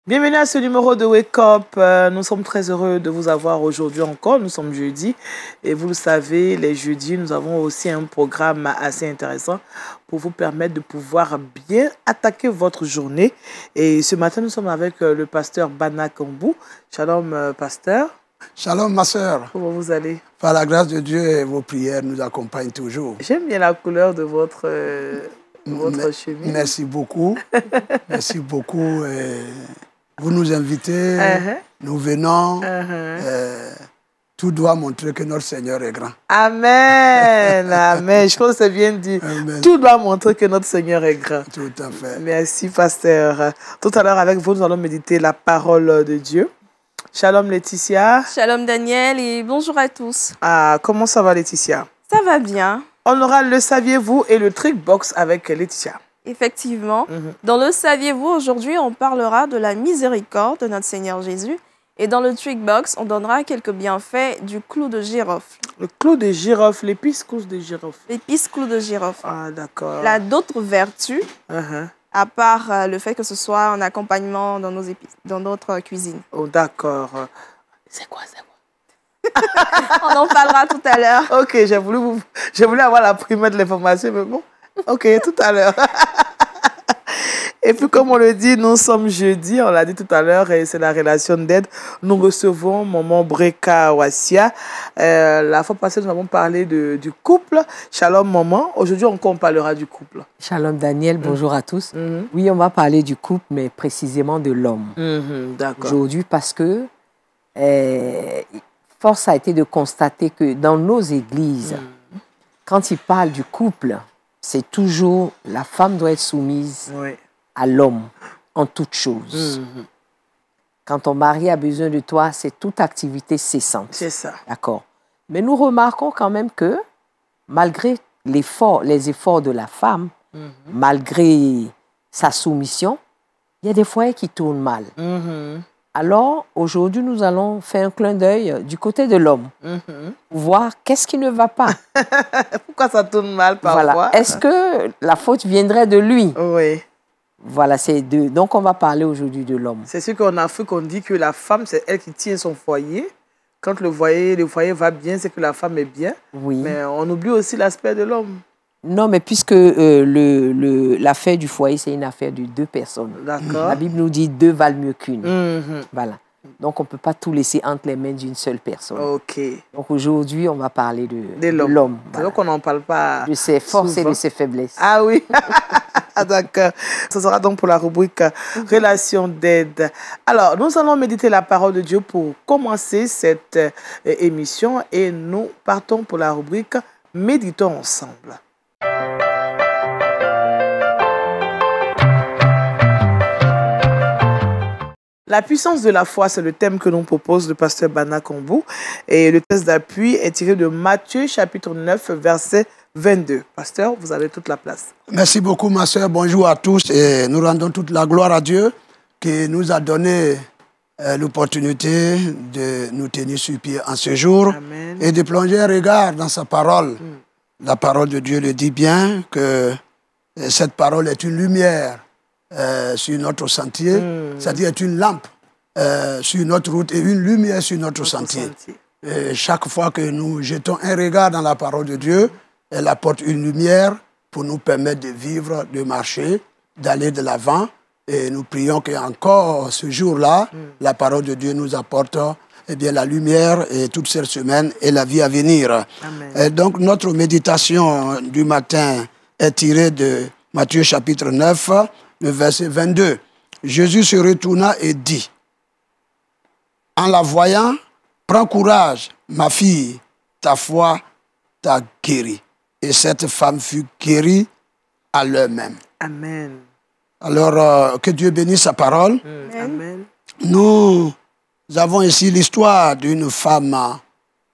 Bienvenue à ce numéro de Wake Up. Nous sommes très heureux de vous avoir aujourd'hui encore. Nous sommes jeudi et vous le savez, les jeudis, nous avons aussi un programme assez intéressant pour vous permettre de pouvoir bien attaquer votre journée. Et ce matin, nous sommes avec le pasteur Bana Kambou. Shalom, pasteur. Shalom, ma sœur. Comment vous allez? Par la grâce de Dieu et vos prières nous accompagnent toujours. J'aime bien la couleur de votre chemise. Merci beaucoup. Merci beaucoup. Vous nous invitez, nous venons. Tout doit montrer que notre Seigneur est grand. Amen. Amen. Je pense que c'est bien dit. Amen. Tout doit montrer que notre Seigneur est grand. Tout à fait. Merci, pasteur. Tout à l'heure, avec vous, nous allons méditer la parole de Dieu. Shalom, Laetitia. Shalom, Daniel, et bonjour à tous. Ah, comment ça va, Laetitia? Ça va bien. On aura le saviez-vous et le trick box avec Laetitia. Effectivement. Dans le saviez-vous, aujourd'hui, on parlera de la miséricorde de notre Seigneur Jésus. Et dans le trick box, on donnera quelques bienfaits du clou de girofle. Le clou de girofle, l'épice clou de girofle. L'épice clou de girofle. Ah, d'accord. Il a d'autres vertus, à part le fait que ce soit un accompagnement dans dans notre cuisine. Oh, d'accord. C'est quoi? On en parlera tout à l'heure. Ok, j'ai voulu avoir la primeur de l'information, mais bon. Ok, tout à l'heure. Et puis, comme on le dit, nous sommes jeudi, on l'a dit tout à l'heure, et c'est la relation d'aide. Nous recevons Maman Breka Wassia. La fois passée, nous avons parlé du couple. Shalom, Maman. Aujourd'hui, on parlera du couple. Shalom, Daniel. Bonjour à tous. Oui, on va parler du couple, mais précisément de l'homme. D'accord. Aujourd'hui, parce que force a été de constater que dans nos églises, quand ils parlent du couple, c'est toujours la femme doit être soumise à l'homme en toutes choses. Quand ton mari a besoin de toi, c'est toute activité cessante. C'est ça. D'accord. Mais nous remarquons quand même que malgré les efforts de la femme, malgré sa soumission, il y a des foyers qui tournent mal. Alors, aujourd'hui, nous allons faire un clin d'œil du côté de l'homme, pour voir qu'est-ce qui ne va pas. Pourquoi ça tourne mal parfois? Voilà. Est-ce que la faute viendrait de lui? Oui. Voilà, donc on va parler aujourd'hui de l'homme. C'est sûr qu'en Afrique, on dit que la femme, c'est elle qui tient son foyer. Quand le foyer va bien, c'est que la femme est bien. Oui. Mais on oublie aussi l'aspect de l'homme. Non, mais puisque l'affaire du foyer, c'est une affaire de deux personnes. D'accord. La Bible nous dit deux valent mieux qu'une. Voilà. Donc, on ne peut pas tout laisser entre les mains d'une seule personne. Ok. Donc, aujourd'hui, on va parler de Voilà. l'homme. Voilà. Donc, on n'en parle pas de ses forces souvent. Et de ses faiblesses. Ah oui. D'accord. Ce sera donc pour la rubrique Relation d'aide. Alors, nous allons méditer la parole de Dieu pour commencer cette émission et nous partons pour la rubrique Méditons ensemble. La puissance de la foi, c'est le thème que nous propose le pasteur Bana Kambou. Et le texte d'appui est tiré de Matthieu, chapitre 9, verset 22. Pasteur, vous avez toute la place. Merci beaucoup, ma sœur. Bonjour à tous. Et nous rendons toute la gloire à Dieu qui nous a donné l'opportunité de nous tenir sur pied en ce jour. Amen. Et de plonger un regard dans sa parole. La parole de Dieu le dit bien que cette parole est une lumière sur notre sentier, c'est-à-dire est une lampe sur notre route et une lumière sur notre sentier. Et chaque fois que nous jetons un regard dans la parole de Dieu, elle apporte une lumière pour nous permettre de vivre, de marcher, d'aller de l'avant. Et nous prions qu'encore ce jour-là, la parole de Dieu nous apporte la lumière et toute cette semaine et la vie à venir. Et donc notre méditation du matin est tirée de Matthieu chapitre 9, le verset 22. Jésus se retourna et dit, en la voyant, prends courage, ma fille, ta foi t'a guérie. Et cette femme fut guérie à l'heure même. Amen. Alors, que Dieu bénisse sa parole. Amen. Nous avons ici l'histoire d'une femme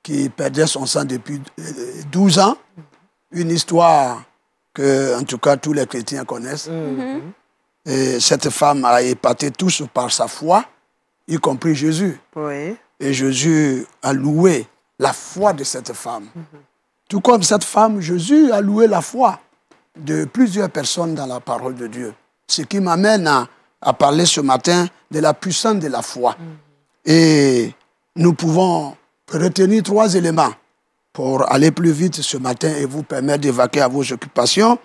qui perdait son sang depuis 12 ans. Une histoire que, en tout cas, tous les chrétiens connaissent. Et cette femme a épaté tous par sa foi, y compris Jésus. Oui. Et Jésus a loué la foi de cette femme. Tout comme cette femme, Jésus a loué la foi de plusieurs personnes dans la parole de Dieu. Ce qui m'amène a parlé ce matin de la puissance de la foi. Et nous pouvons retenir 3 éléments pour aller plus vite ce matin et vous permettre d'évacuer à vos occupations.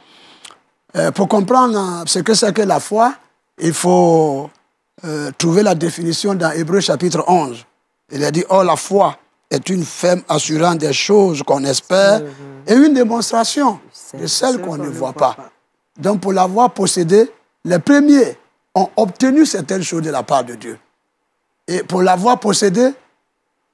Pour comprendre ce que c'est que la foi, il faut trouver la définition dans Hébreux chapitre 11. Il a dit, « Oh, la foi est une ferme assurance des choses qu'on espère et une démonstration de celles qu'on ne voit pas. » Donc, pour l'avoir possédée, les premiers ont obtenu certaines choses de la part de Dieu. Et pour l'avoir possédée,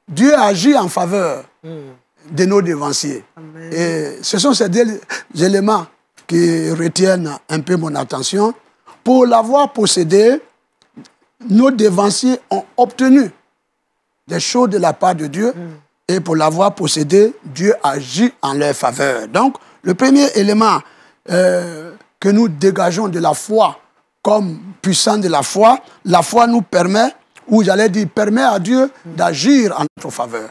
Dieu agit en faveur de nos devanciers. Amen. Et ce sont ces 2 éléments qui retiennent un peu mon attention. Pour l'avoir possédée, nos devanciers ont obtenu des choses de la part de Dieu. Et pour l'avoir possédée, Dieu agit en leur faveur. Donc, le premier élément que nous dégageons de la foi comme puissant de la foi nous permet, ou j'allais dire, permet à Dieu d'agir en notre faveur.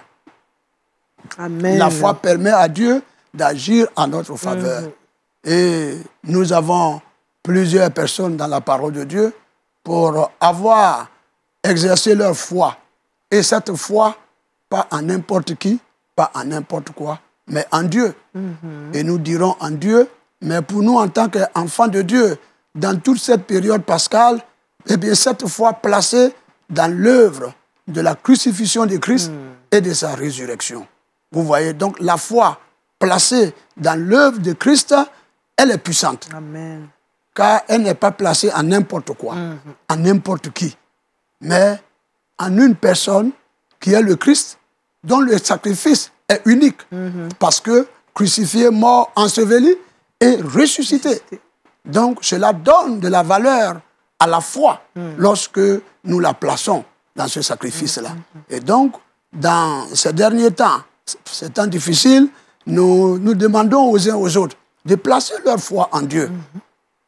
Amen. La foi permet à Dieu d'agir en notre faveur. Et nous avons plusieurs personnes dans la parole de Dieu pour avoir exercé leur foi. Et cette foi, pas en n'importe qui, pas en n'importe quoi, mais en Dieu. Et nous dirons en Dieu, mais pour nous en tant qu'enfants de Dieu, dans toute cette période pascale, eh bien cette foi placée dans l'œuvre de la crucifixion de Christ et de sa résurrection. Vous voyez, donc la foi placée dans l'œuvre de Christ, elle est puissante. Amen. Car elle n'est pas placée en n'importe quoi, en n'importe qui, mais en une personne qui est le Christ, dont le sacrifice est unique, parce que crucifié, mort, enseveli et ressuscité. Donc cela donne de la valeur à la foi lorsque nous la plaçons dans ce sacrifice-là. Et donc, dans ces derniers temps, ces temps difficiles, nous demandons aux uns aux autres de placer leur foi en Dieu,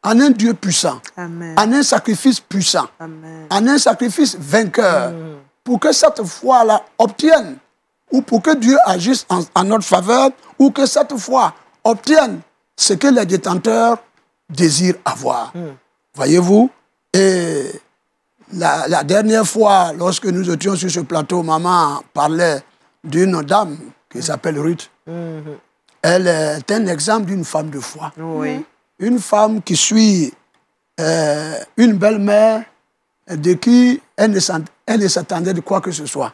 en un Dieu puissant, Amen. en un sacrifice puissant, Amen. en un sacrifice vainqueur, pour que cette foi-là obtienne, ou pour que Dieu agisse en notre faveur, ou que cette foi obtienne ce que les détenteurs désirent avoir. Voyez-vous? Et la dernière fois, lorsque nous étions sur ce plateau, maman parlait d'une dame qui s'appelle Ruth. Elle est un exemple d'une femme de foi. Oui. Une femme qui suit une belle-mère de qui elle ne s'attendait de quoi que ce soit.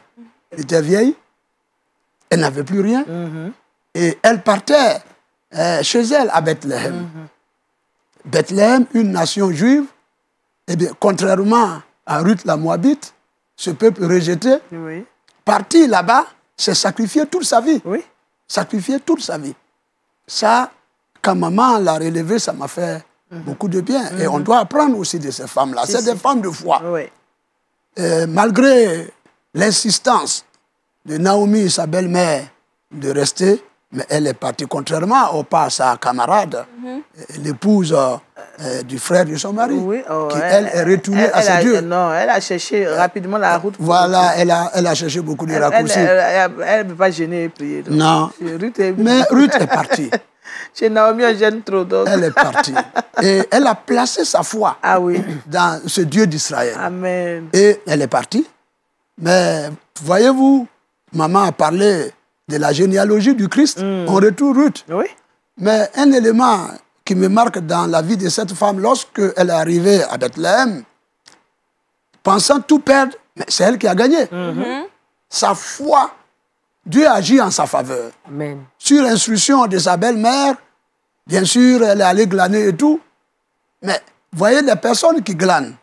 Elle était vieille, elle n'avait plus rien, et elle partait chez elle à Bethléem. Bethléem, une nation juive, eh bien, contrairement à Ruth la Moabite, ce peuple rejeté, Oui. parti là-bas, s'est sacrifié toute sa vie. Oui. Sacrifié toute sa vie. Ça, quand maman l'a relevé, ça m'a fait beaucoup de bien. Et on doit apprendre aussi de ces femmes-là. C'est des femmes de foi. Oui. Malgré l'insistance de Naomi, sa belle-mère, de rester, mais elle est partie contrairement au pas à sa camarade, l'épouse du frère de son mari, Oui. Oh, qui, elle, est retournée à ses dieux. Non, elle a cherché rapidement la route. Voilà, elle a cherché beaucoup de raccourcis. Elle ne peut pas gêner et prier. Donc. Non. Ruth est... Mais Ruth est partie. Chez Naomi, on gêne trop. Donc. Elle est partie. Et elle a placé sa foi dans ce Dieu d'Israël. Amen. Et elle est partie. Mais voyez-vous, maman a parlé de la généalogie du Christ. On retrouve Ruth. Oui. Mais un élément qui me marque dans la vie de cette femme, lorsqu'elle est arrivée à Bethléem, pensant tout perdre, mais c'est elle qui a gagné. Sa foi, Dieu agit en sa faveur. Amen. Sur instruction de sa belle-mère, bien sûr, elle est allée glaner et tout. Mais voyez, les personnes qui glanent,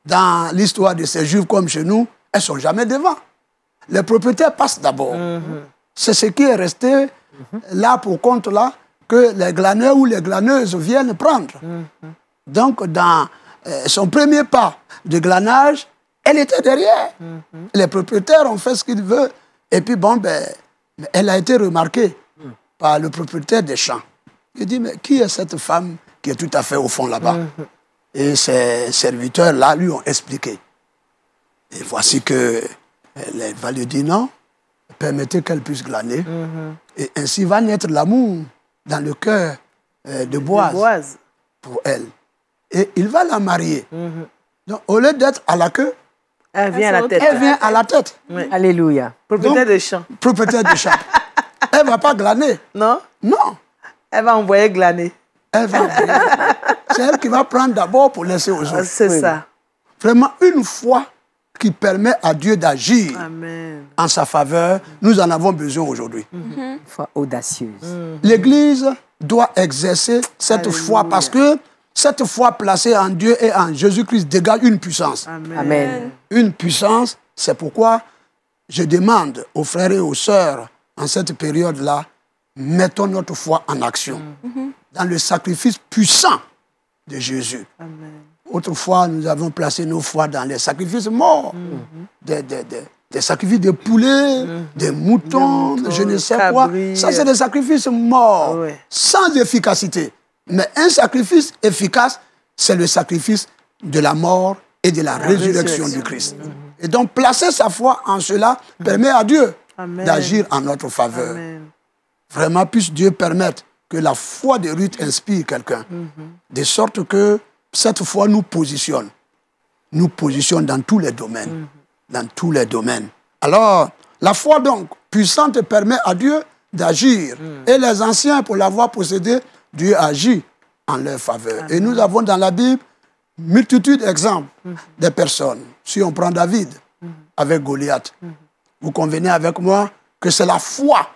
dans l'histoire de ces Juifs comme chez nous, elles ne sont jamais devant. Les propriétaires passent d'abord. C'est ce qui est resté là pour compte là, que les glaneurs ou les glaneuses viennent prendre. Donc, dans son premier pas de glanage, elle était derrière. Les propriétaires ont fait ce qu'ils veulent. Et puis, bon, ben, elle a été remarquée par le propriétaire des champs. Il dit, mais qui est cette femme qui est tout à fait au fond là-bas? Et ses serviteurs-là lui ont expliqué. Et voici que elle va lui dire non, permettez qu'elle puisse glaner. Et ainsi va naître l'amour dans le cœur de Boaz pour elle. Et il va la marier. Donc, au lieu d'être à la queue, Elle vient à la tête. elle vient à la tête. Oui. Alléluia. Propriétaire de champ. Propriétaire de champ. Elle ne va pas glaner. Non? Non. Elle va envoyer glaner. Elle va. C'est elle qui va prendre d'abord pour laisser aux Ah, autres. c'est ça. Vraiment, une foi qui permet à Dieu d'agir Amen. en sa faveur, nous en avons besoin aujourd'hui. Une foi audacieuse. L'Église doit exercer cette Alléluia. foi parce que cette foi placée en Dieu et en Jésus-Christ dégage une puissance. Amen. Amen. Une puissance, c'est pourquoi je demande aux frères et aux sœurs en cette période-là, mettons notre foi en action dans le sacrifice puissant de Jésus. Amen. Autrefois, nous avons placé nos foi dans les sacrifices morts, des sacrifices de poulets, des moutons, je ne sais quoi. cabris. Ça, c'est des sacrifices morts, Ouais. sans efficacité. Mais un sacrifice efficace, c'est le sacrifice de la mort et de la résurrection du Christ. Et donc, placer sa foi en cela permet à Dieu Amen. d'agir en notre faveur. Amen. Vraiment, puisse Dieu permettre que la foi de Ruth inspire quelqu'un, de sorte que cette foi nous positionne dans tous les domaines, dans tous les domaines. Alors, la foi donc puissante permet à Dieu d'agir. Et les anciens, pour l'avoir possédé, Dieu agit en leur faveur. Et nous avons dans la Bible multitude d'exemples des personnes. Si on prend David avec Goliath, vous convenez avec moi que c'est la foi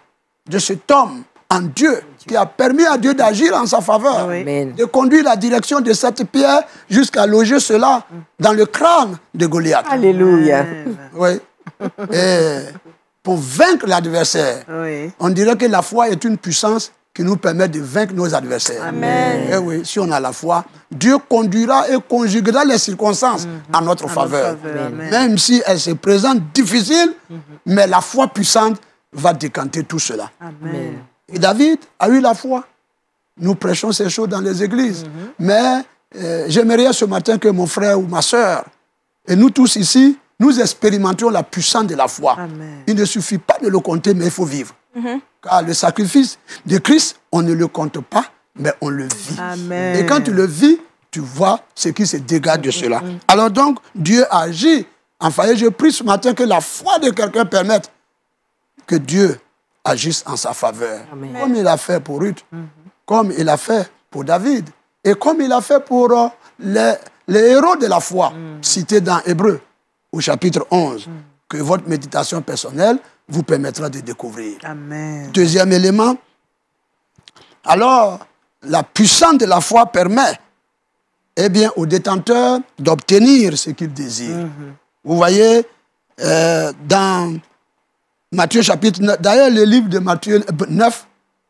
de cet homme en Dieu qui a permis à Dieu d'agir en sa faveur, Oui. Amen. de conduire la direction de cette pierre jusqu'à loger cela dans le crâne de Goliath. Alléluia. Oui. Et pour vaincre l'adversaire, Oui. on dirait que la foi est une puissance qui nous permet de vaincre nos adversaires. Amen. Et oui, si on a la foi, Dieu conduira et conjuguera les circonstances à notre faveur. Amen. Même si elles se présentent difficiles, mais la foi puissante va décanter tout cela. Amen. Et David a eu la foi. Nous prêchons ces choses dans les églises. Mais j'aimerais ce matin que mon frère ou ma soeur, et nous tous ici, nous expérimentions la puissance de la foi. Amen. Il ne suffit pas de le compter, mais il faut vivre. Car le sacrifice de Christ, on ne le compte pas, mais on le vit. Amen. Et quand tu le vis, tu vois ce qui se dégage de cela. Alors donc, Dieu agit. Enfin, je prie ce matin que la foi de quelqu'un permette que Dieu agisse en sa faveur. Amen. Comme il a fait pour Ruth, comme il a fait pour David, et comme il a fait pour les héros de la foi, cités dans Hébreux, au chapitre 11, que votre méditation personnelle vous permettra de découvrir. Amen. Deuxième élément, alors, la puissance de la foi permet au détenteur d'obtenir ce qu'il désire. Vous voyez, dans Matthieu chapitre 9, d'ailleurs le livre de Matthieu 9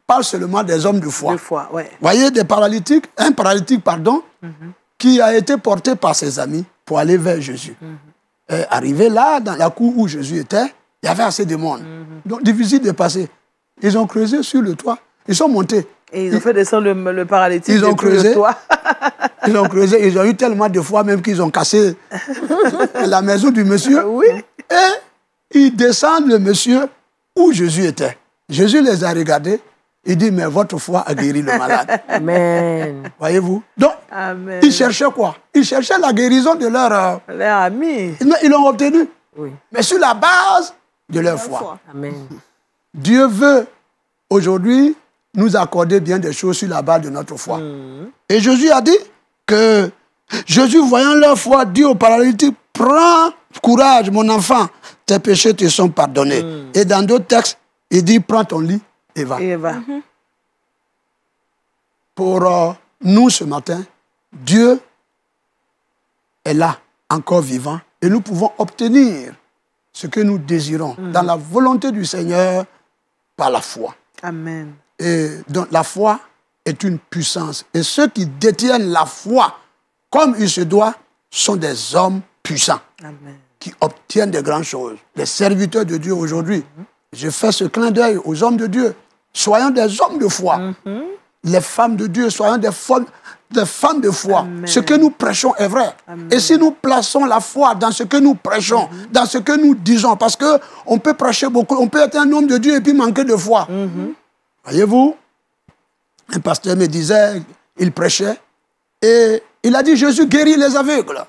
parle seulement des hommes de foi. Deux fois, ouais. Vous voyez, un paralytique, qui a été porté par ses amis pour aller vers Jésus. Arrivé là, dans la cour où Jésus était, il y avait assez de monde. Donc, difficile de passer. Ils ont creusé sur le toit. Ils sont montés. Et ils ont fait descendre le paralytique. Ils ont depuis creusé. le toit. Ils ont creusé. Ils ont eu tellement de foi même qu'ils ont cassé la maison du monsieur. Oui. Et ils descendent le monsieur où Jésus était. Jésus les a regardés. Il dit, mais votre foi a guéri le malade. Amen. Voyez-vous? Donc, Amen. ils cherchaient quoi? Ils cherchaient la guérison de leur... Leur ami. Ils l'ont obtenu. Oui. Mais sur la base de leur foi. Amen. Dieu veut aujourd'hui nous accorder bien des choses sur la base de notre foi. Et Jésus a dit que Jésus, voyant leur foi, dit au paralytique, prends courage, mon enfant, tes péchés te sont pardonnés. Et dans d'autres textes, il dit, prends ton lit et va. Et va. Pour nous ce matin, Dieu est là, encore vivant, et nous pouvons obtenir ce que nous désirons dans la volonté du Seigneur par la foi. Amen. Et donc la foi est une puissance. Et ceux qui détiennent la foi comme il se doit sont des hommes puissants Amen. qui obtiennent de grandes choses. Les serviteurs de Dieu aujourd'hui, je fais ce clin d'œil aux hommes de Dieu. Soyons des hommes de foi. Les femmes de Dieu, soyons des femmes de foi. Amen. Ce que nous prêchons est vrai. Amen. Et si nous plaçons la foi dans ce que nous prêchons, dans ce que nous disons, parce qu'on peut prêcher beaucoup, on peut être un homme de Dieu et puis manquer de foi. Voyez-vous, un pasteur me disait, il prêchait, et il a dit, Jésus guérit les aveugles.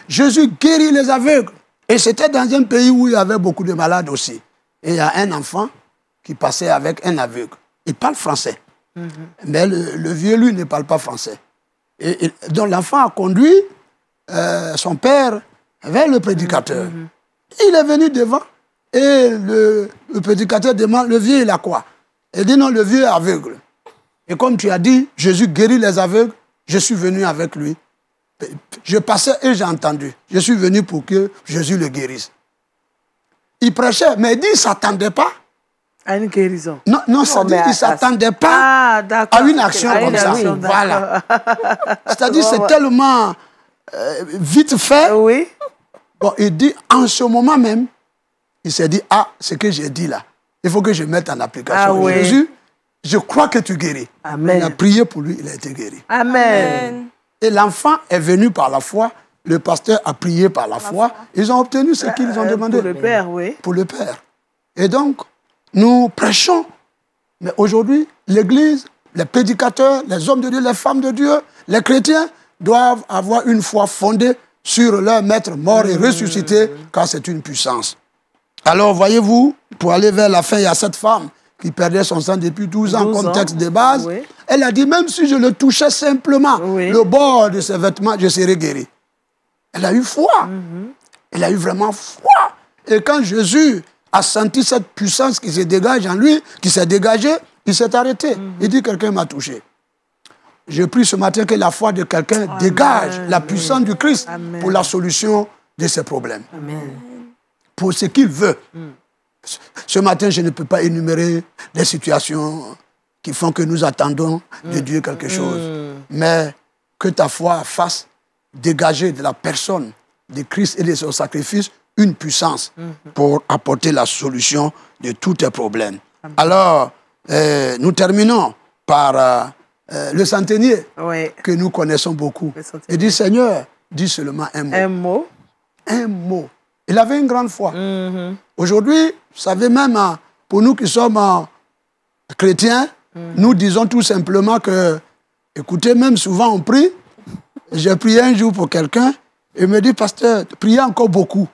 Jésus guérit les aveugles. Et c'était dans un pays où il y avait beaucoup de malades aussi. Et il y a un enfant qui passait avec un aveugle. Il parle français. Mais le vieux, lui, ne parle pas français. Donc l'enfant a conduit son père vers le prédicateur. Il est venu devant et le prédicateur demande, le vieux, il a quoi? Il dit non, le vieux est aveugle. Et comme tu as dit, Jésus guérit les aveugles, je suis venu avec lui. Je passais et j'ai entendu. Je suis venu pour que Jésus le guérisse. Il prêchait, mais il dit qu'il ne s'attendait pas. À une guérison. Non, non, ça dit qu'il ne s'attendait pas à une action comme ça. Voilà. C'est-à-dire c'est tellement vite fait. Oui. Bon, il dit, en ce moment même, il s'est dit, ah, ce que j'ai dit là, il faut que je mette en application. Ah, oui. Jésus, je crois que tu guéris. Amen. Il a prié pour lui, il a été guéri. Amen. Et l'enfant est venu par la foi, le pasteur a prié par la foi, ils ont obtenu ce qu'ils ont demandé. Pour le Père, oui. Pour le Père. Et donc, nous prêchons. Mais aujourd'hui, l'Église, les prédicateurs, les hommes de Dieu, les femmes de Dieu, les chrétiens doivent avoir une foi fondée sur leur maître mort et ressuscité, car c'est une puissance. Alors, voyez-vous, pour aller vers la fin, il y a cette femme qui perdait son sang depuis 12 ans, comme texte de base. Oui. Elle a dit, même si je le touchais simplement, le bord de ses vêtements, je serais guéri. Elle a eu foi. Elle a eu vraiment foi. Et quand Jésus a senti cette puissance qui se dégage en lui, qui s'est dégagée, il s'est arrêté. Il dit, quelqu'un m'a touché. Je prie ce matin que la foi de quelqu'un dégage la puissance du Christ pour la solution de ses problèmes. Amen. Pour ce qu'il veut. Ce matin, je ne peux pas énumérer les situations qui font que nous attendons de Dieu quelque chose. Mais que ta foi fasse dégager de la personne de Christ et de son sacrifice une puissance pour apporter la solution de tous tes problèmes. Alors, nous terminons par le centenier que nous connaissons beaucoup. Il dit, Seigneur, dis seulement un mot. Un mot. Un mot. Il avait une grande foi. Aujourd'hui, vous savez, même pour nous qui sommes chrétiens, nous disons tout simplement que, écoutez, même souvent on prie. J'ai prié un jour pour quelqu'un, il me dit, pasteur, priez encore beaucoup.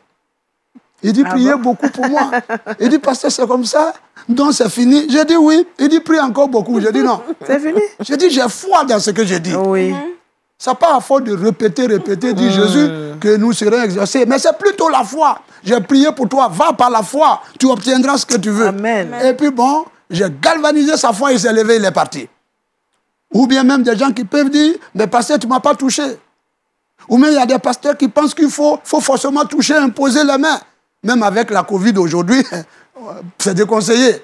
Il dit, priez beaucoup pour moi. Il dit, pasteur, c'est comme ça, donc c'est fini. J'ai dit oui. Il dit, prie encore beaucoup. J'ai dit non. C'est fini. J'ai dit, j'ai foi dans ce que j'ai dit. Oui. Ça n'a pas à force de répéter, dit Jésus, que nous serons exaucés. Mais c'est plutôt la foi. J'ai prié pour toi, va par la foi, tu obtiendras ce que tu veux. Amen. Et puis bon, j'ai galvanisé sa foi, il s'est levé, il est parti. Ou bien même des gens qui peuvent dire, mais pasteur, tu ne m'as pas touché. Ou même il y a des pasteurs qui pensent qu'il faut forcément toucher, imposer la main. Même avec la Covid aujourd'hui, c'est déconseillé.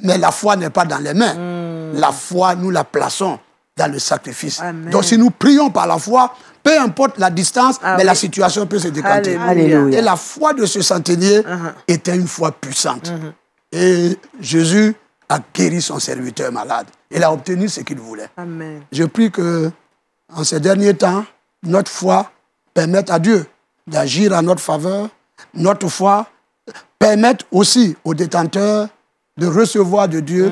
Mais la foi n'est pas dans les mains. La foi, nous la plaçons dans le sacrifice. Amen. Donc si nous prions par la foi, peu importe la distance, mais la situation peut se décanter. Alléluia. Et la foi de ce centenier était une foi puissante. Et Jésus a guéri son serviteur malade. Il a obtenu ce qu'il voulait. Amen. Je prie que, en ces derniers temps, notre foi permette à Dieu d'agir en notre faveur. Notre foi permette aussi aux détenteurs de recevoir de Dieu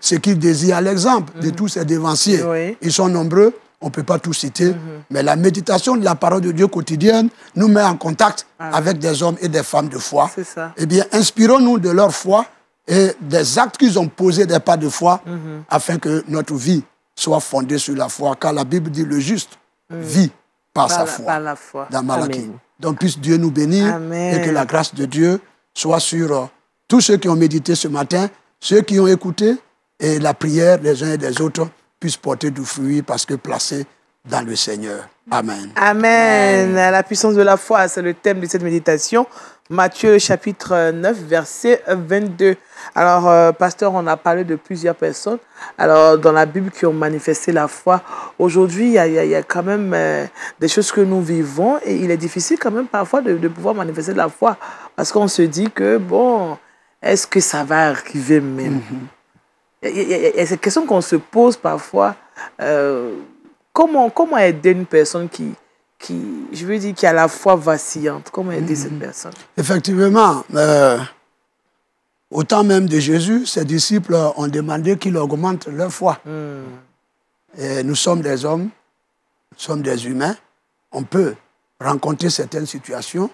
ce qu'ils désirent. À l'exemple de tous ces dévanciers, ils sont nombreux, on ne peut pas tout citer, mais la méditation de la parole de Dieu quotidienne nous met en contact avec des hommes et des femmes de foi. C'est ça. Eh bien, inspirons-nous de leur foi et des actes qu'ils ont posés, des pas de foi, afin que notre vie soit fondée sur la foi. Car la Bible dit le juste vit par sa foi. Par la foi. Dans Malachie. Amen. Donc puisse Dieu nous bénir. Amen. Et que la grâce de Dieu soit sur tous ceux qui ont médité ce matin, ceux qui ont écouté, et la prière des uns et des autres puisse porter du fruit parce que placé dans le Seigneur. Amen. Amen. La puissance de la foi, c'est le thème de cette méditation. Matthieu chapitre 9, verset 22. Alors, pasteur, on a parlé de plusieurs personnes alors, dans la Bible qui ont manifesté la foi. Aujourd'hui, il y a quand même des choses que nous vivons et il est difficile quand même parfois de pouvoir manifester la foi parce qu'on se dit que, bon, est-ce que ça va arriver même? Il y a cette question qu'on se pose parfois. Comment aider une personne qui, je veux dire, qui a la foi vacillante? Comment aider cette personne? Effectivement, au temps même de Jésus, ses disciples ont demandé qu'il augmente leur foi. Et nous sommes des hommes, nous sommes des humains. On peut rencontrer certaines situations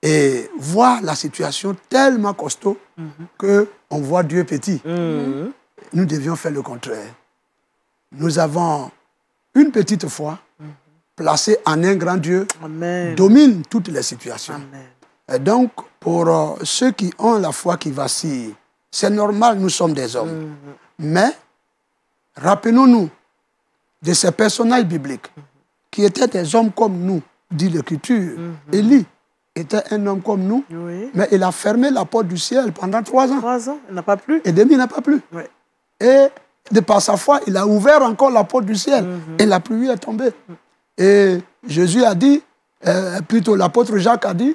et voir la situation tellement costaud qu'on voit Dieu petit. Nous devions faire le contraire. Nous avons une petite foi placée en un grand Dieu, Amen. domine toutes les situations. Amen. Et donc, pour ceux qui ont la foi qui vacille, c'est normal, nous sommes des hommes. Mais, rappelons-nous de ces personnages bibliques qui étaient des hommes comme nous, dit l'Écriture. Élie était un homme comme nous, Oui. mais il a fermé la porte du ciel pendant 3 ans. 3 ans, il n'a pas plu. Et demi n'a pas plu. Oui. Et de par sa foi, il a ouvert encore la porte du ciel. Et la pluie est tombée. Et Jésus a dit, plutôt l'apôtre Jacques a dit,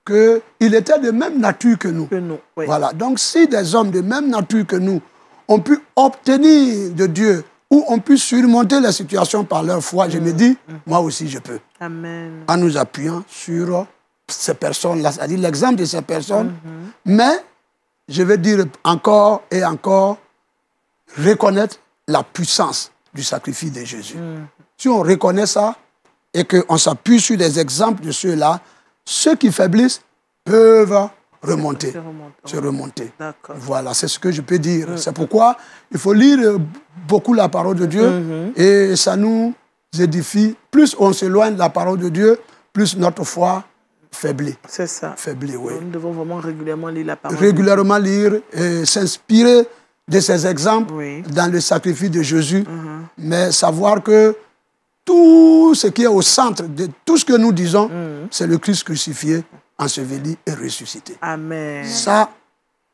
qu'il était de même nature que nous. Que nous, oui. Voilà. Donc si des hommes de même nature que nous ont pu obtenir de Dieu ou ont pu surmonter la situation par leur foi, je me dis, moi aussi je peux. Amen. En nous appuyant sur ces personnes-là, c'est-à-dire l'exemple de ces personnes. Mais, je vais dire encore et encore, reconnaître la puissance du sacrifice de Jésus. Si on reconnaît ça et qu'on s'appuie sur les exemples de ceux-là, ceux qui faiblissent peuvent remonter. Se remonter. D'accord. Voilà, c'est ce que je peux dire. C'est pourquoi il faut lire beaucoup la parole de Dieu et ça nous édifie. Plus on s'éloigne de la parole de Dieu, plus notre foi faiblit. C'est ça. Faiblit, oui. Nous devons vraiment régulièrement lire la parole. Régulièrement lire et s'inspirer de ces exemples Oui. dans le sacrifice de Jésus, mais savoir que tout ce qui est au centre de tout ce que nous disons, c'est le Christ crucifié, enseveli et ressuscité. Amen. Ça,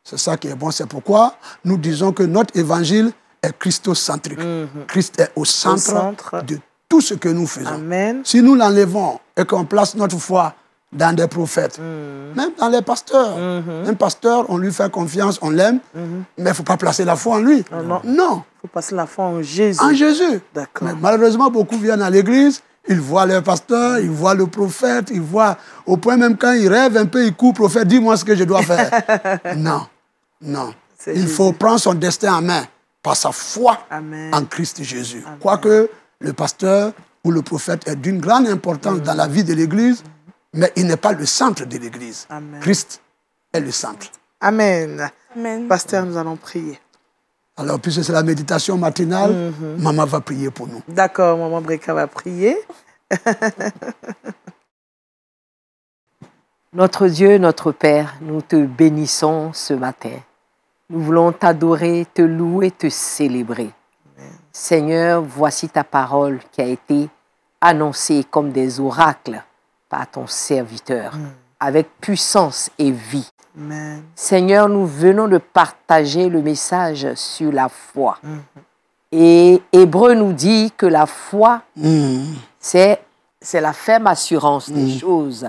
c'est ça qui est bon. C'est pourquoi nous disons que notre évangile est christocentrique. Christ est au centre de tout ce que nous faisons. Amen. Si nous l'enlevons et qu'on place notre foi dans des prophètes, même dans les pasteurs. Un pasteur, on lui fait confiance, on l'aime, mais il ne faut pas placer la foi en lui. Non. Non, Il faut passer la foi en Jésus. en Jésus. D'accord. Mais malheureusement, beaucoup viennent à l'église, ils voient leur pasteur, ils voient le prophète, ils voient, au point même quand ils rêvent un peu, ils courent, prophète, dis-moi ce que je dois faire. Non, non. C'est Il Jésus. faut prendre son destin en main par sa foi Amen. en Christ Jésus. Quoique le pasteur ou le prophète est d'une grande importance dans la vie de l'église, mais il n'est pas le centre de l'église. Amen. Christ est le centre. Amen. Amen. Pasteur, nous allons prier. Alors, puisque c'est la méditation matinale, maman va prier pour nous. D'accord, maman Breka va prier. Notre Dieu, notre Père, nous te bénissons ce matin. Nous voulons t'adorer, te louer, te célébrer. Seigneur, voici ta parole qui a été annoncée comme des oracles par ton serviteur, avec puissance et vie. Amen. Seigneur, nous venons de partager le message sur la foi. Et Hébreu nous dit que la foi, c'est la ferme assurance des choses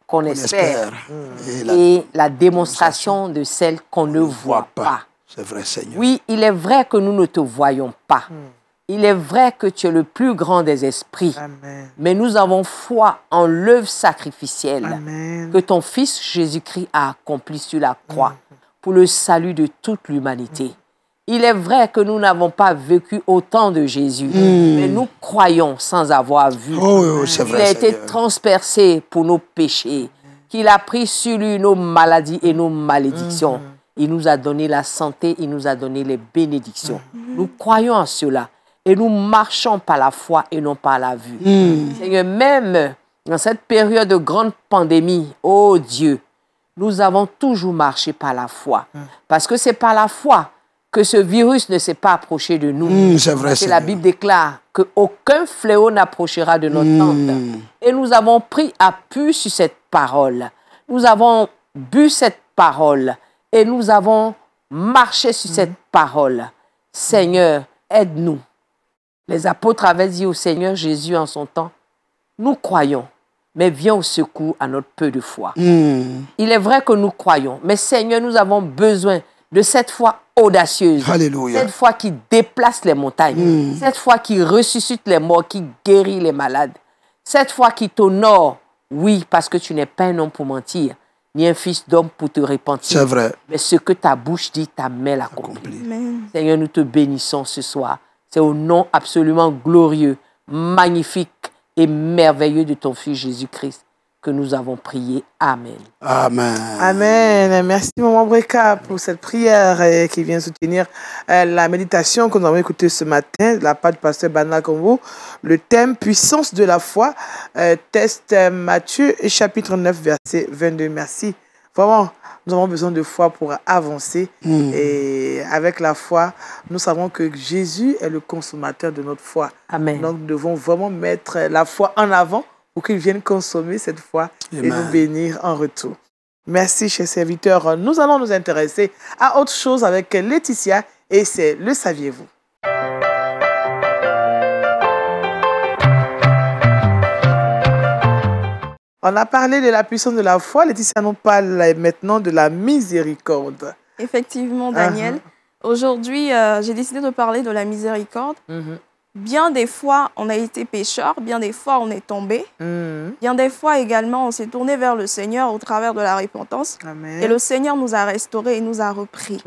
qu'on espère et la démonstration de celles qu'on ne voit pas. C'est vrai, Seigneur. Oui, il est vrai que nous ne te voyons pas. Il est vrai que tu es le plus grand des esprits. Amen. Mais nous avons foi en l'œuvre sacrificielle Amen. que ton Fils Jésus-Christ a accomplie sur la croix pour le salut de toute l'humanité. Il est vrai que nous n'avons pas vécu autant de Jésus, mais nous croyons sans avoir vu. Oh, c'est Il vrai, a été Seigneur. transpercé pour nos péchés, qu'il a pris sur lui nos maladies et nos malédictions. Il nous a donné la santé, il nous a donné les bénédictions. Nous croyons en cela et nous marchons par la foi et non par la vue. Seigneur, même dans cette période de grande pandémie, oh Dieu, nous avons toujours marché par la foi. Parce que c'est par la foi que ce virus ne s'est pas approché de nous. C'est vrai, Et la Seigneur. Bible déclare qu'aucun fléau n'approchera de notre tente. Et nous avons pris appui sur cette parole. Nous avons bu cette parole et nous avons marché sur cette parole. Seigneur, aide-nous. Les apôtres avaient dit au Seigneur Jésus en son temps, nous croyons, mais viens au secours à notre peu de foi. Il est vrai que nous croyons, mais Seigneur, nous avons besoin de cette foi audacieuse. Alléluia. Cette foi qui déplace les montagnes. Cette foi qui ressuscite les morts, qui guérit les malades. Cette foi qui t'honore. Oui, parce que tu n'es pas un homme pour mentir, ni un fils d'homme pour te repentir. C'est vrai. Mais ce que ta bouche dit, ta main l'accomplit. Accompli. Amen. Seigneur, nous te bénissons ce soir. C'est au nom absolument glorieux, magnifique, et merveilleux de ton Fils Jésus-Christ que nous avons prié. Amen. Amen. Amen. Merci, Maman Breka, pour cette prière qui vient soutenir la méditation que nous avons écoutée ce matin de la part du pasteur Bana Kombo. Le thème puissance de la foi, test Matthieu, chapitre 9, verset 22. Merci. Vraiment, nous avons besoin de foi pour avancer. Et avec la foi, nous savons que Jésus est le consommateur de notre foi. Amen. Donc, nous devons vraiment mettre la foi en avant pour qu'il vienne consommer cette foi et nous bénir en retour. Merci, chers serviteurs. Nous allons nous intéresser à autre chose avec Laetitia et c'est Le Saviez-vous? On a parlé de la puissance de la foi. Laetitia nous parle maintenant de la miséricorde. Effectivement, Daniel. Aujourd'hui, j'ai décidé de parler de la miséricorde. Bien des fois, on a été pécheur, bien des fois, on est tombé. Bien des fois également, on s'est tourné vers le Seigneur au travers de la repentance. Amen. Et le Seigneur nous a restaurés et nous a repris.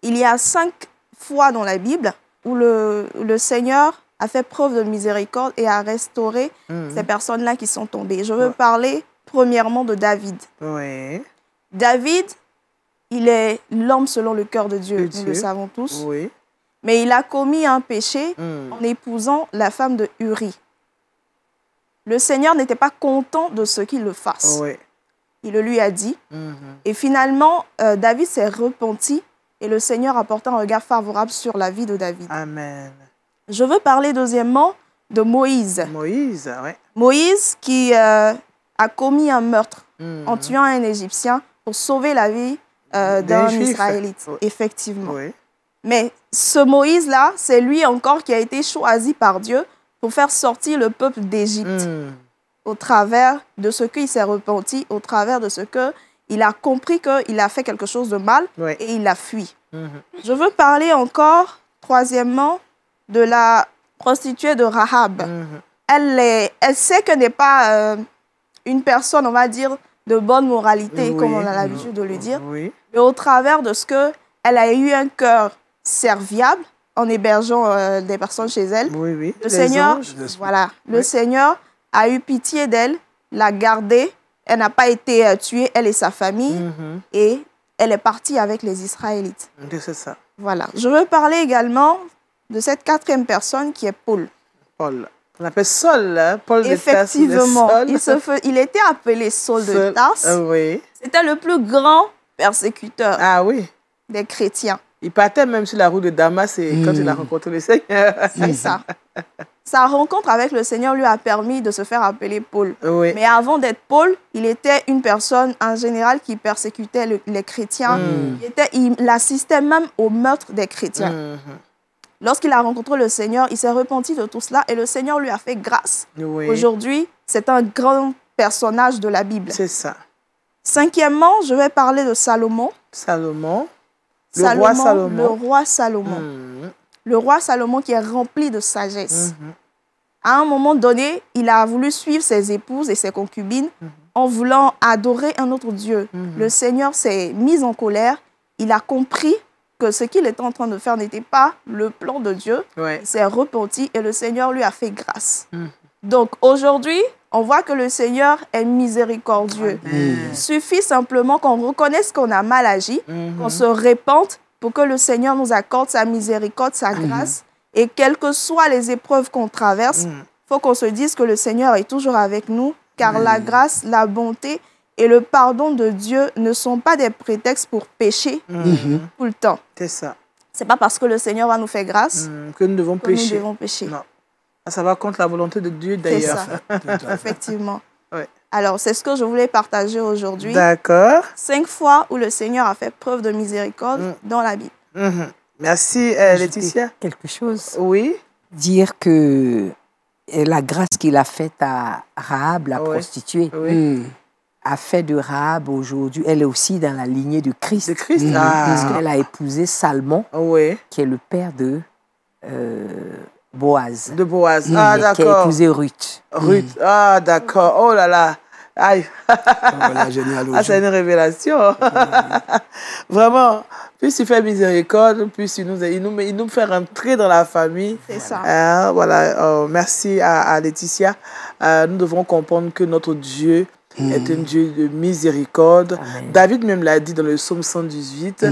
Il y a 5 fois dans la Bible où le Seigneur a fait preuve de miséricorde et a restauré ces personnes-là qui sont tombées. Je veux parler premièrement de David. Oui. David, il est l'homme selon le cœur de Dieu, nous le savons tous. Oui. Mais il a commis un péché en épousant la femme de Uri. Le Seigneur n'était pas content de ce qu'il le fasse. Oui. Il le lui a dit. Et finalement, David s'est repenti et le Seigneur a porté un regard favorable sur la vie de David. Amen. Je veux parler deuxièmement de Moïse. Moïse, oui. Moïse qui a commis un meurtre en tuant un Égyptien pour sauver la vie d'un Israélite. Oui. Effectivement. Oui. Mais ce Moïse-là, c'est lui encore qui a été choisi par Dieu pour faire sortir le peuple d'Égypte au travers de ce qu'il s'est repenti, au travers de ce qu'il a compris qu'il a fait quelque chose de mal et il a fui. Je veux parler encore, troisièmement, de la prostituée de Rahab. Elle sait qu'elle n'est pas une personne, on va dire, de bonne moralité, comme on a l'habitude de le dire. Oui. Mais au travers de ce qu'elle a eu un cœur serviable en hébergeant des personnes chez elle. Oui, oui. Le Seigneur, le Seigneur a eu pitié d'elle, l'a gardée. Elle n'a pas été tuée, elle et sa famille. Et elle est partie avec les Israélites. C'est ça. Voilà. Je veux parler également de cette 4e personne qui est Paul. Paul. On l'appelle Saul, hein? Paul de Tarse. Effectivement. Il était appelé Saul de Tarse. Oui. C'était le plus grand persécuteur des chrétiens. Il partait même sur la route de Damas et quand il a rencontré le Seigneur. C'est ça. Sa rencontre avec le Seigneur lui a permis de se faire appeler Paul. Oui. Mais avant d'être Paul, il était une personne en général qui persécutait les chrétiens. Il assistait même au meurtre des chrétiens. Lorsqu'il a rencontré le Seigneur, il s'est repenti de tout cela et le Seigneur lui a fait grâce. Oui. Aujourd'hui, c'est un grand personnage de la Bible. C'est ça. 5e, je vais parler de Salomon. Le roi Salomon. Le roi Salomon qui est rempli de sagesse. À un moment donné, il a voulu suivre ses épouses et ses concubines en voulant adorer un autre Dieu. Le Seigneur s'est mis en colère. Il a compris que ce qu'il était en train de faire n'était pas le plan de Dieu. Il s'est repenti et le Seigneur lui a fait grâce. Donc aujourd'hui, on voit que le Seigneur est miséricordieux. Il suffit simplement qu'on reconnaisse qu'on a mal agi, qu'on se répande pour que le Seigneur nous accorde sa miséricorde, sa grâce. Et quelles que soient les épreuves qu'on traverse, il faut qu'on se dise que le Seigneur est toujours avec nous, car la grâce, la bonté et le pardon de Dieu ne sont pas des prétextes pour pécher tout le temps. C'est ça. Ce n'est pas parce que le Seigneur va nous faire grâce que nous devons pécher. Nous devons pécher. Non. Ça va contre la volonté de Dieu d'ailleurs. C'est ça, effectivement. Alors, c'est ce que je voulais partager aujourd'hui. D'accord. 5 fois où le Seigneur a fait preuve de miséricorde dans la Bible. Merci, Laetitia. Quelque chose. Oui. Dire que la grâce qu'il a faite à Rahab, la prostituée, a fait de Rahab aujourd'hui, elle est aussi dans la lignée de Christ. De Christ, parce qu'elle a épousé Salmon, qui est le père de Boaz. De Boaz, qui a épousé Ruth. Ruth, d'accord. Oh là là. Aïe. Voilà, génial. C'est une révélation. Vraiment, Puisse il faire miséricorde, puisse il nous fait rentrer dans la famille. C'est ça. Voilà. Merci à Laetitia. Nous devons comprendre que notre Dieu est un Dieu de miséricorde. Amen. David même l'a dit dans le psaume 118,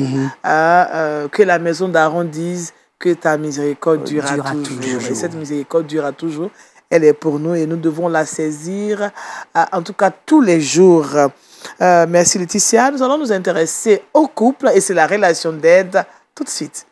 que la maison d'Aaron dise que ta miséricorde durera toujours. Et cette miséricorde durera toujours. Elle est pour nous et nous devons la saisir, en tout cas tous les jours. Merci Laetitia. Nous allons nous intéresser au couple et c'est la relation d'aide tout de suite.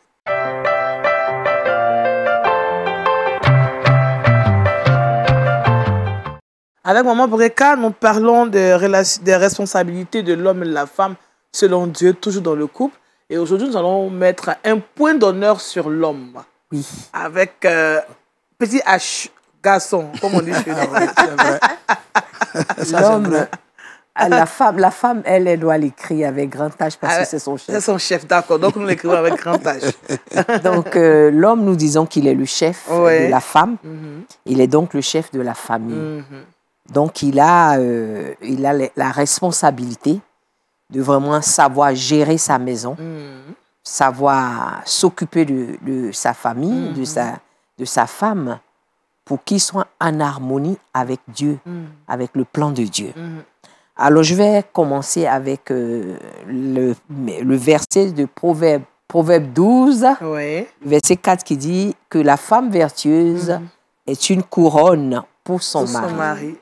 Avec Maman Breka, nous parlons des responsabilités de l'homme et de la femme selon Dieu, toujours dans le couple. Et aujourd'hui, nous allons mettre un point d'honneur sur l'homme. Oui. Avec petit H, garçon, comme on dit chez nous. L'homme, la femme, elle doit l'écrire avec grand H parce que c'est son chef. C'est son chef, d'accord. Donc, nous l'écrivons avec grand H. Donc, l'homme, nous disons qu'il est le chef de la femme. Il est donc le chef de la famille. Donc, il a la responsabilité de vraiment savoir gérer sa maison, savoir s'occuper de sa famille, de sa femme, pour qu'il soit en harmonie avec Dieu, avec le plan de Dieu. Alors, je vais commencer avec le verset de Proverbe 12, verset 4, qui dit que la femme vertueuse est une couronne pour son mari.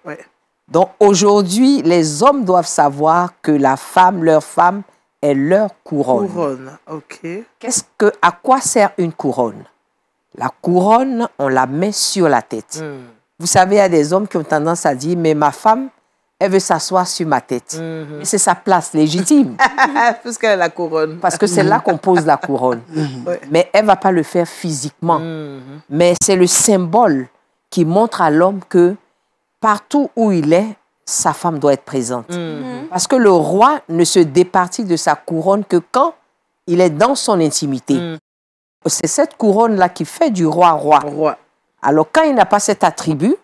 Donc, aujourd'hui, les hommes doivent savoir que leur femme est leur couronne. Couronne, ok. À quoi sert une couronne? La couronne, on la met sur la tête. Vous savez, il y a des hommes qui ont tendance à dire, mais ma femme, elle veut s'asseoir sur ma tête. Mais c'est sa place légitime. Parce qu'elle a la couronne. Parce que c'est là qu'on pose la couronne. Mais elle ne va pas le faire physiquement. Mais c'est le symbole qui montre à l'homme que partout où il est, sa femme doit être présente. Parce que le roi ne se départit de sa couronne que quand il est dans son intimité. C'est cette couronne-là qui fait du roi roi. Alors quand il n'a pas cet attribut,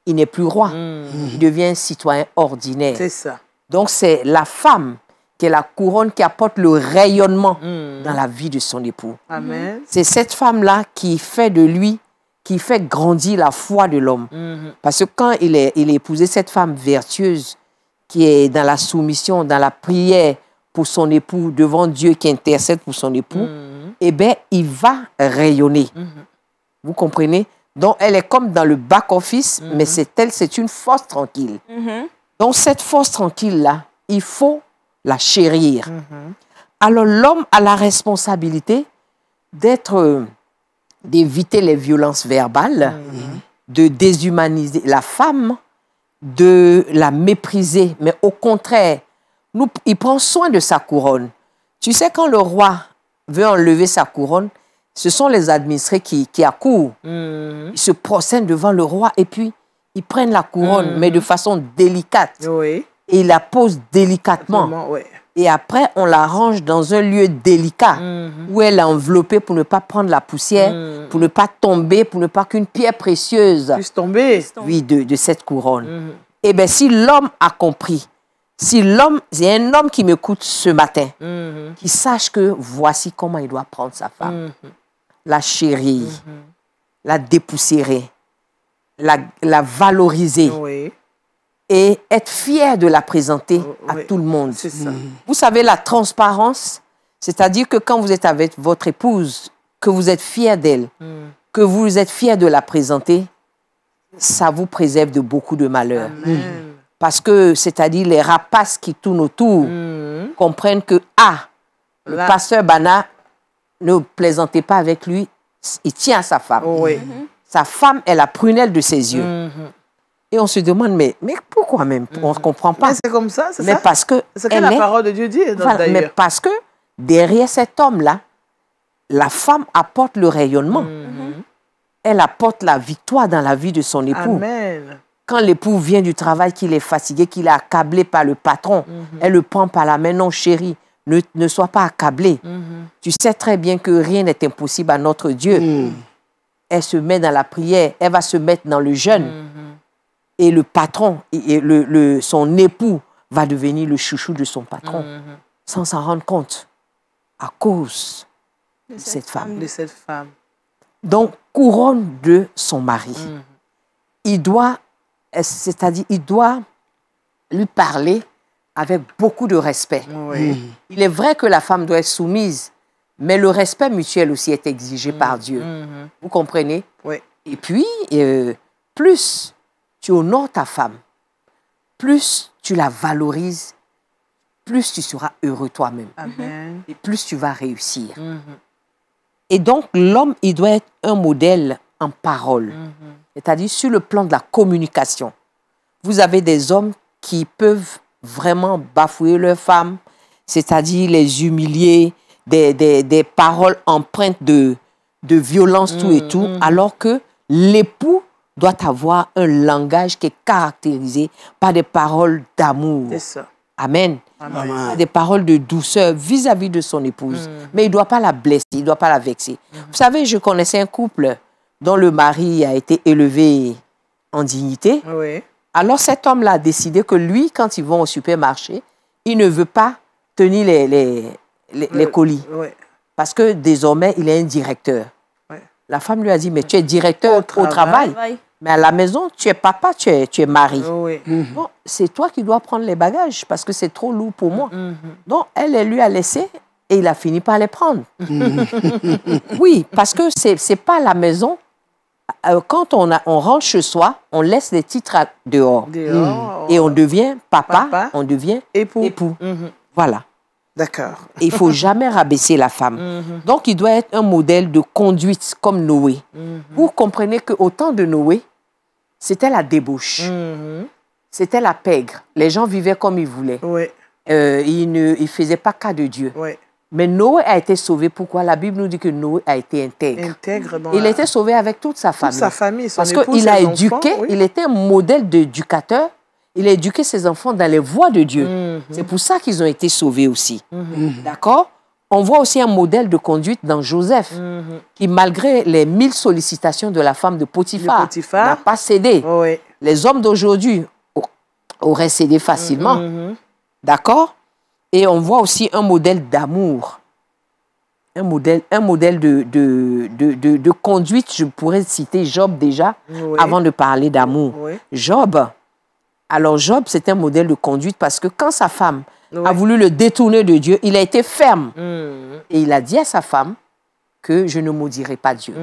il n'est plus roi. Il devient un citoyen ordinaire. C'est ça. Donc c'est la femme qui est la couronne qui apporte le rayonnement dans la vie de son époux. Amen. C'est cette femme-là qui fait de lui, qui fait grandir la foi de l'homme. Parce que quand il est épousé cette femme vertueuse, qui est dans la soumission, dans la prière pour son époux, devant Dieu, qui intercède pour son époux, eh bien, il va rayonner. Vous comprenez? Donc, elle est comme dans le back-office, mais c'est une force tranquille. Donc, cette force tranquille-là, il faut la chérir. Alors, l'homme a la responsabilité d'éviter les violences verbales, de déshumaniser la femme, de la mépriser. Mais au contraire, il prend soin de sa couronne. Tu sais, quand le roi veut enlever sa couronne, ce sont les administrés qui accourent. Ils se prosternent devant le roi et puis ils prennent la couronne, mais de façon délicate. Et ils la posent délicatement. Et après, on la range dans un lieu délicat où elle est enveloppée pour ne pas prendre la poussière, pour ne pas tomber, pour ne pas qu'une pierre précieuse puisse tomber de cette couronne. Et bien, si l'homme a compris, si y a un homme qui m'écoute ce matin, qui sache que voici comment il doit prendre sa femme, la chérir, la dépoussiérer, la valoriser. Et être fier de la présenter à tout le monde. C'est ça. Vous savez, la transparence, c'est-à-dire que quand vous êtes avec votre épouse, que vous êtes fier d'elle, que vous êtes fier de la présenter, ça vous préserve de beaucoup de malheurs. Parce que, c'est-à-dire, les rapaces qui tournent autour comprennent que, le pasteur Bana, ne plaisantez pas avec lui, il tient à sa femme. Sa femme est la prunelle de ses yeux. Et on se demande, mais pourquoi même? On ne comprend pas. Mais c'est comme ça, c'est ça? Parce que c'est ce que la parole de Dieu dit. Voilà, mais parce que derrière cet homme-là, la femme apporte le rayonnement. Elle apporte la victoire dans la vie de son époux. Amen. Quand l'époux vient du travail, qu'il est fatigué, qu'il est accablé par le patron, elle le prend par la main. Non, chérie, ne sois pas accablé. Tu sais très bien que rien n'est impossible à notre Dieu. Elle se met dans la prière, elle va se mettre dans le jeûne. Et le patron, son époux va devenir le chouchou de son patron, sans s'en rendre compte. à cause de cette femme. De cette femme. Donc, couronne de son mari. Il doit, c'est-à-dire, il doit lui parler avec beaucoup de respect. Il est vrai que la femme doit être soumise, mais le respect mutuel aussi est exigé par Dieu. Vous comprenez? Oui. Et puis, plus tu honores ta femme, plus tu la valorises, plus tu seras heureux toi-même. Et plus tu vas réussir. Et donc, l'homme, il doit être un modèle en parole. C'est-à-dire, sur le plan de la communication. Vous avez des hommes qui peuvent vraiment bafouer leurs femmes, c'est-à-dire les humilier, des paroles empreintes de violence, tout et tout, alors que l'époux doit avoir un langage qui est caractérisé par des paroles d'amour. C'est ça. Amen. Des paroles de douceur vis-à-vis de son épouse. Mais il ne doit pas la blesser, il ne doit pas la vexer. Vous savez, je connaissais un couple dont le mari a été élevé en dignité. Oui. Alors cet homme-là a décidé que lui, quand ils vont au supermarché, il ne veut pas tenir les colis. Oui. Parce que désormais, il est un directeur. Oui. La femme lui a dit, mais tu es directeur au travail. Mais à la maison, tu es papa, tu es mari. Oui. Bon, c'est toi qui dois prendre les bagages parce que c'est trop lourd pour moi. Donc, elle lui a laissé et il a fini par les prendre. Oui, parce que ce n'est pas la maison. Quand on rentre chez soi, on laisse les titres dehors. Et on devient papa, on devient époux. Voilà. D'accord. Et il ne faut jamais rabaisser la femme. Donc, il doit être un modèle de conduite comme Noé. Vous comprenez qu'au temps de Noé, c'était la débauche. C'était la pègre. Les gens vivaient comme ils voulaient. Oui. Ils ne faisaient pas cas de Dieu. Oui. Mais Noé a été sauvé. Pourquoi? La Bible nous dit que Noé a été intègre. Il a été sauvé avec toute sa famille. Toute sa famille, son parce épouse, qu'il a ses éduqué, enfants, oui. il était un modèle d'éducateur. Il a éduqué ses enfants dans les voies de Dieu. C'est pour ça qu'ils ont été sauvés aussi. D'accord? On voit aussi un modèle de conduite dans Joseph, qui, malgré les 1000 sollicitations de la femme de Potiphar, n'a pas cédé. Oui. Les hommes d'aujourd'hui auraient cédé facilement. D'accord? Et on voit aussi un modèle d'amour. Un modèle de conduite. Je pourrais citer Job déjà, avant de parler d'amour. Job, c'est un modèle de conduite parce que quand sa femme a voulu le détourner de Dieu, il a été ferme. Et il a dit à sa femme que je ne maudirai pas Dieu.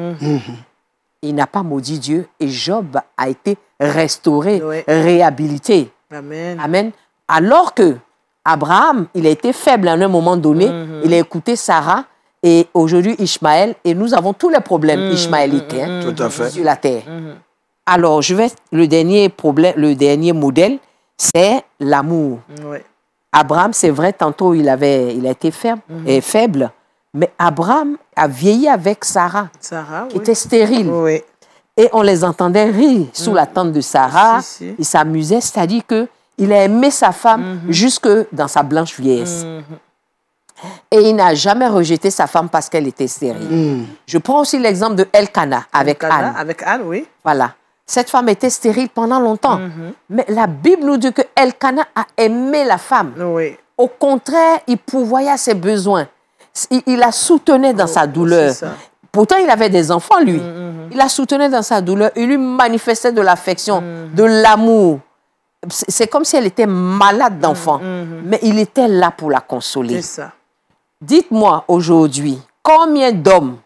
Il n'a pas maudit Dieu et Job a été restauré, réhabilité. Amen. Amen. Alors que Abraham, il a été faible à un moment donné, il a écouté Sarah et aujourd'hui Ishmaël, et nous avons tous les problèmes ishmaéliques Tout à fait. sur la terre. Alors, le dernier modèle, c'est l'amour. Oui. Abraham, c'est vrai, tantôt il a été ferme et faible, mais Abraham a vieilli avec Sarah, qui était stérile. Oui. Et on les entendait rire sous la tente de Sarah. Ils s'amusaient, c'est-à-dire qu'il a aimé sa femme jusque dans sa blanche vieillesse. Et il n'a jamais rejeté sa femme parce qu'elle était stérile. Je prends aussi l'exemple de Elkana avec Anne. Avec Anne, oui. Voilà. Cette femme était stérile pendant longtemps. Mais la Bible nous dit que Elkana a aimé la femme. Oui. Au contraire, il pourvoyait à ses besoins. Il la soutenait dans sa douleur. Pourtant, il avait des enfants, lui. Il la soutenait dans sa douleur. Il lui manifestait de l'affection, de l'amour. C'est comme si elle était malade d'enfant. Mais il était là pour la consoler. C'est ça. Dites-moi aujourd'hui, combien d'hommes...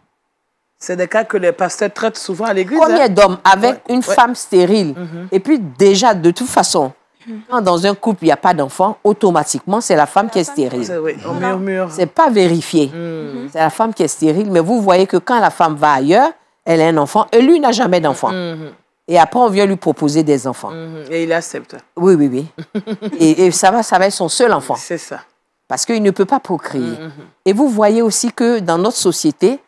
C'est des cas que les pasteurs traitent souvent à l'église. Combien d'hommes avec une femme stérile? Et puis déjà, de toute façon, quand dans un couple, il n'y a pas d'enfant, automatiquement, c'est la femme qui est stérile. Oui, on murmure. Ce n'est pas vérifié. C'est la femme qui est stérile. Mais vous voyez que quand la femme va ailleurs, elle a un enfant et lui n'a jamais d'enfant. Et après, on vient lui proposer des enfants. Et il accepte. Oui, oui, oui. et ça va être son seul enfant. C'est ça. Parce qu'il ne peut pas procréer. Et vous voyez aussi que dans notre société,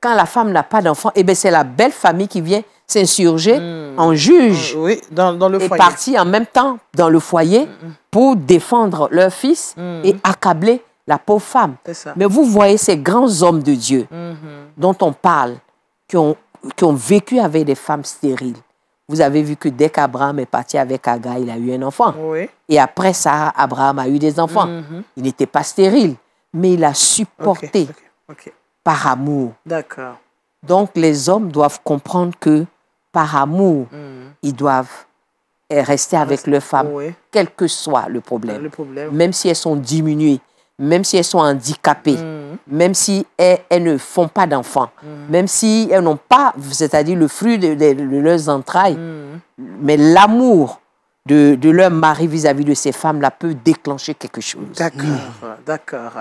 quand la femme n'a pas d'enfant, eh c'est la belle famille qui vient s'insurger en juge. Oui, dans le foyer. Et partir en même temps dans le foyer pour défendre leur fils et accabler la pauvre femme. Ça. Mais vous voyez ces grands hommes de Dieu dont on parle, qui ont vécu avec des femmes stériles. Vous avez vu que dès qu'Abraham est parti avec Agar, il a eu un enfant. Oui. Et après ça, Abraham a eu des enfants. Il n'était pas stérile. mais il a supporté par amour. D'accord. Donc, les hommes doivent comprendre que par amour, ils doivent rester avec leurs femmes, quel que soit le problème. Même si elles sont diminuées, même si elles sont handicapées, même si elles ne font pas d'enfants, même si elles n'ont pas, c'est-à-dire le fruit de leurs entrailles, mais l'amour de leur mari vis-à-vis de ces femmes-là peut déclencher quelque chose. D'accord, d'accord.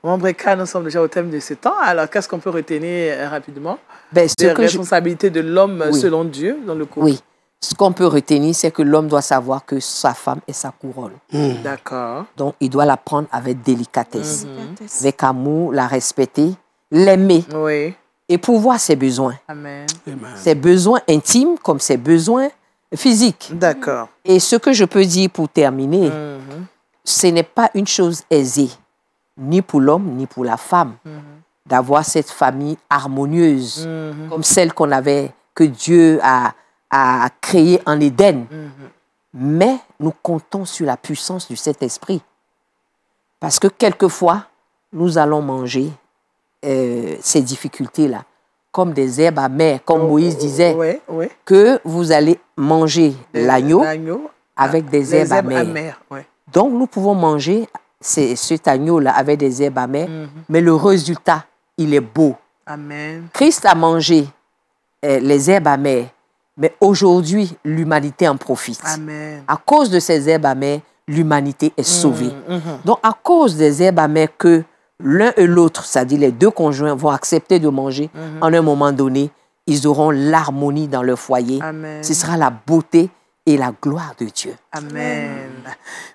Bon, Breka, nous sommes déjà au thème de ce temps. Alors, qu'est-ce qu'on peut retenir rapidement des responsabilités de l'homme selon Dieu dans le couple? Oui. Ce qu'on peut retenir, c'est que l'homme doit savoir que sa femme est sa couronne. D'accord. Donc, il doit la prendre avec délicatesse, avec amour, la respecter, l'aimer et pourvoir ses besoins. Amen. Ses besoins intimes comme ses besoins physiques. D'accord. Et ce que je peux dire pour terminer, ce n'est pas une chose aisée, ni pour l'homme, ni pour la femme, d'avoir cette famille harmonieuse comme celle que Dieu a créé en Éden. Mais nous comptons sur la puissance du Saint-Esprit. Parce que quelquefois, nous allons manger ces difficultés-là comme des herbes amères, comme Moïse disait, que vous allez manger l'agneau avec des herbes amères. Donc, nous pouvons manger cet agneau-là avec des herbes amères, mais le résultat, il est beau. Amen. Christ a mangé les herbes amères, mais aujourd'hui, l'humanité en profite. Amen. À cause de ces herbes amères, l'humanité est sauvée. Donc, à cause des herbes amères que l'un et l'autre, c'est-à-dire les deux conjoints, vont accepter de manger, en un moment donné, ils auront l'harmonie dans leur foyer. Amen. Ce sera la beauté et la gloire de Dieu. Amen.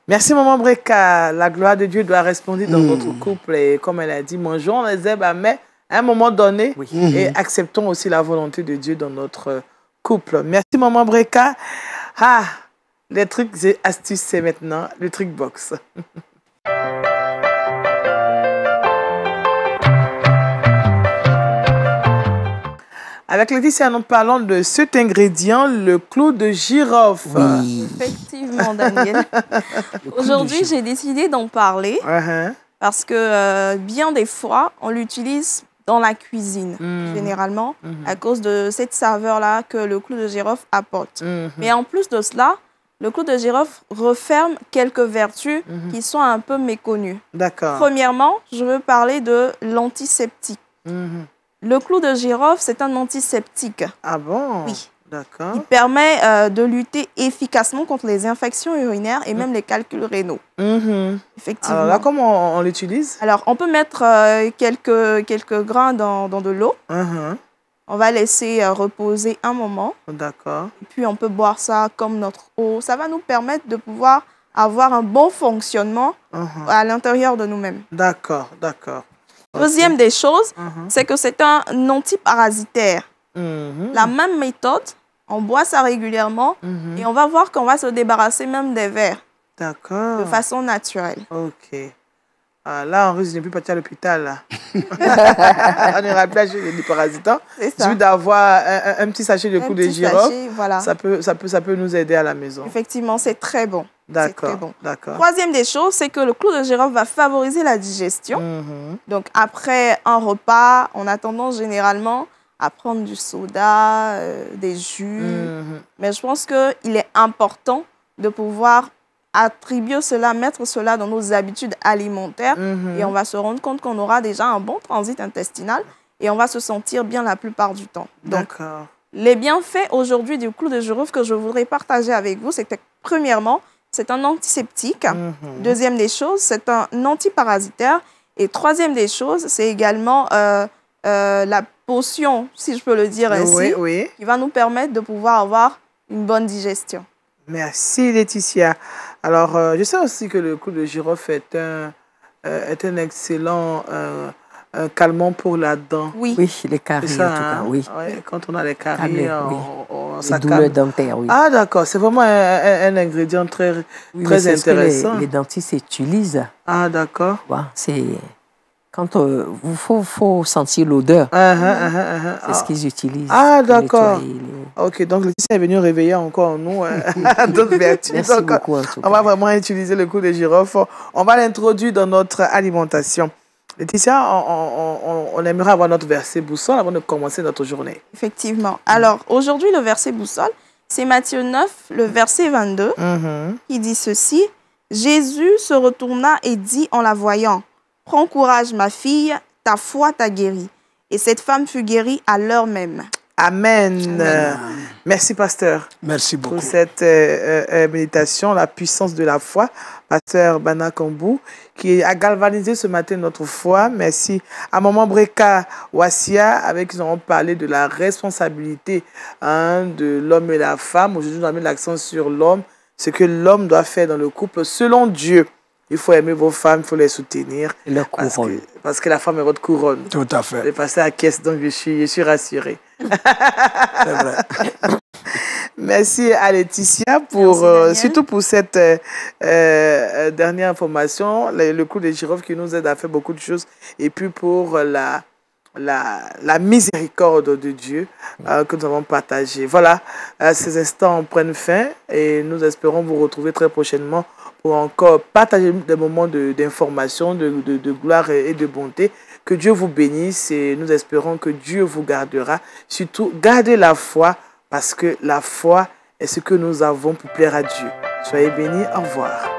Merci, Maman Breka. La gloire de Dieu doit resplendir dans votre couple. Et comme elle a dit, mangeons les herbes amères à un moment donné et acceptons aussi la volonté de Dieu dans notre couple. Merci, Maman Breka. Ah, les trucs et astuces, c'est maintenant le truc box. Avec Laetitia, nous parlons de cet ingrédient, le clou de girofle. Oui. Effectivement, Daniel. Aujourd'hui, j'ai décidé d'en parler parce que bien des fois, on l'utilise dans la cuisine, généralement, à cause de cette saveur-là que le clou de girofle apporte. Mais en plus de cela, le clou de girofle referme quelques vertus qui sont un peu méconnues. D'accord. Premièrement, je veux parler de l'antiseptique. Le clou de girofle, c'est un antiseptique. Ah bon? Oui. D'accord. Il permet de lutter efficacement contre les infections urinaires et même les calculs rénaux. Effectivement. Alors là, comment on l'utilise? Alors, on peut mettre quelques grains dans de l'eau. On va laisser reposer un moment. D'accord. Puis, on peut boire ça comme notre eau. Ça va nous permettre de pouvoir avoir un bon fonctionnement à l'intérieur de nous-mêmes. D'accord, d'accord. Deuxième des choses, c'est que c'est un antiparasitaire. La même méthode, on boit ça régulièrement et on va voir qu'on va se débarrasser même des vers. D'accord. De façon naturelle. Ok. Là, on risque de ne plus partir à l'hôpital. On n'ira plus acheter des parasitants. C'est ça. Juste d'avoir un petit sachet de clou de girofle, voilà. ça peut nous aider à la maison. Effectivement, c'est très bon. D'accord. Bon. D'accord. Troisième des choses, c'est que le clou de girofle va favoriser la digestion. Donc, après un repas, on a tendance généralement à prendre du soda, des jus. Mais je pense qu'il est important de pouvoir attribuer cela, mettre cela dans nos habitudes alimentaires et on va se rendre compte qu'on aura déjà un bon transit intestinal et on va se sentir bien la plupart du temps. Donc, les bienfaits aujourd'hui du clou de girofle que je voudrais partager avec vous, c'est que premièrement, c'est un antiseptique. Deuxième des choses, c'est un antiparasitaire. Et troisième des choses, c'est également la potion, si je peux le dire ainsi, qui va nous permettre de pouvoir avoir une bonne digestion. Merci Laetitia. Alors, je sais aussi que le clou de girofle est un excellent calmant pour la dent. Oui, les caries en tout cas, oui. Ouais, quand on a les caries, ça calme. Les douleurs dentaires, oui. Ah d'accord, c'est vraiment un ingrédient très intéressant. Les dentistes utilisent. Ah d'accord. Ouais, c'est... Quand il faut sentir l'odeur, c'est ce qu'ils utilisent. Ah, d'accord. Ok, donc Laetitia est venue réveiller encore en nous d'autres vertus. Merci beaucoup, en tout cas. On va vraiment utiliser le clou de girofle. On va l'introduire dans notre alimentation. Laetitia, on aimerait avoir notre verset boussole avant de commencer notre journée. Effectivement. Alors, aujourd'hui, le verset boussole, c'est Matthieu 9, le verset 22, qui dit ceci. Jésus se retourna et dit en la voyant, « Prends courage, ma fille, ta foi t'a guérie. » Et cette femme fut guérie à l'heure même. Amen. Merci, pasteur. Merci beaucoup. Pour cette méditation, la puissance de la foi. Pasteur Bana Kambou, qui a galvanisé ce matin notre foi. Merci à Maman Breka Wassia, avec qui nous avons parlé de la responsabilité de l'homme et la femme. Aujourd'hui, nous avons mis l'accent sur l'homme, ce que l'homme doit faire dans le couple selon Dieu. Il faut aimer vos femmes, il faut les soutenir. Parce que la femme est votre couronne. Tout à fait. J'ai passé à la caisse, donc je suis rassuré. C'est vrai. Merci à Laetitia, surtout pour cette dernière information, le coup de girofle qui nous aide à faire beaucoup de choses. Et puis pour la miséricorde de Dieu que nous avons partagée. Voilà, ces instants prennent fin et nous espérons vous retrouver très prochainement pour encore partager des moments d'information, de gloire et de bonté. Que Dieu vous bénisse et nous espérons que Dieu vous gardera. Surtout, gardez la foi parce que la foi est ce que nous avons pour plaire à Dieu. Soyez bénis, au revoir.